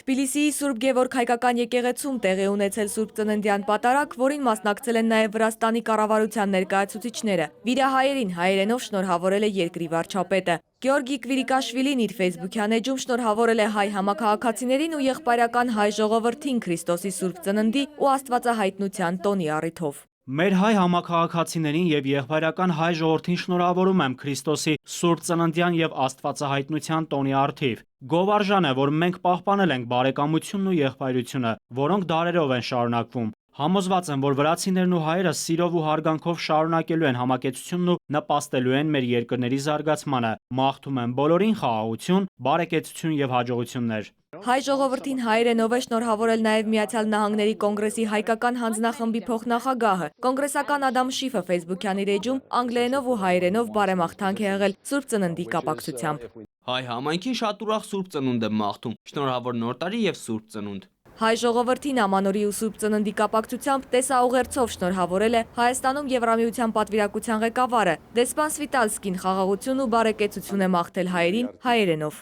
Թբիլիսիի Սուրբ Գևորգ հայկական եկեղեցում տեղի ունեցել Սուրբ Ծննդյան պատարակ, որին մասնակցել են նաև Վրաստանի կառավարության ներկայացուցիչները։ Վիրահայերին հայերենով շնորհավորել է երկրի վարչապետը։ Գեորգի Կվիրիկաշվիլին իր ֆեյսբուքյան էջում շնորհավորել է հայ համաքաղաքացիներին ու եղբայրական հայ ժողովրդին Քրիստոսի Սուրբ Ծննդի ու Աստվածահայտնության տոնի առիթով։ Մեր հայ համաքաղաքացիներին եւ եղբայրական հայ ժողովրդին շնորհավորում եմ Քրիստոսի Սուրբ Ծննդյան եւ Աստվածահայտնության տոնի առթիվ։ Գովարժան է, որ մենք պահպանել ենք բարեկամությունն ու եղբայրությունը, որոնք դարերով են շարունակվում։ Համոզված եմ, որ վրացիներն ու հայերը սիրով ու հարգանքով շարունակելու են համակեցությունն ու նպաստելու են մեր երկրների զարգացմանը։ Մաղթում եմ բոլորին խաղաղություն, բարեկեցություն եւ հաջողություններ։ Հայ ժողովրդին հայերենով է շնորհավորել նաև Միացյալ Նահանգների կոնգրեսի հայկական հանձնախմբի փոխնախագահը։ Կոնգրեսական Ադամ Շիֆը ֆեյսբուքյան իր էջում անգլերենով ու հայերենով բարեմաղթանք է եղել Սուրբ Ծննդի կապակցությամբ։ Հայ համայնքին շատ ուրախ Սուրբ Ծնունդ եմ մաղթում։ Շնորհավոր Նոր տարի եւ Սուրբ Ծնունդ։ Հայ ժողովրդին Ամանորի ու Սուրբ Ծննդի կապակցությամբ տեսաուղերձով շնորհավորել է Հայաստանում Եվրամիության պատվիրակության ղեկավարը։ Դեսպան Սվիտալսկին խաղաղություն ու բարեկեցություն է մաղթել հայերին հայերենով։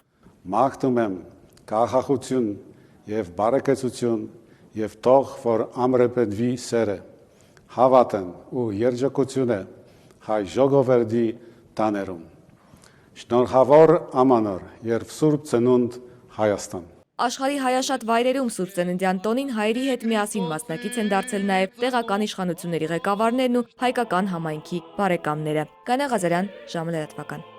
Մաղթում եմ կախախություն եւ բարեկեցություն եւ թող որ ամրապնդվի սերը, հավատն ու երջանկությունը հայ ժողովրդի տաներում։ Շնորհավոր Ամանոր եւ Սուրբ Ծնունդ Հայաստան։ Աշխարհի հայաշատ վայրերում Սուրբ Ծննդյան տոնին հայերի հետ միասին մասնակից են դարձել նաև տեղական իշխանությունների ղեկավարներն ու հայկական համայնքի բարեկամները։ Կանե Ղազարյան, ժամը լրատվական։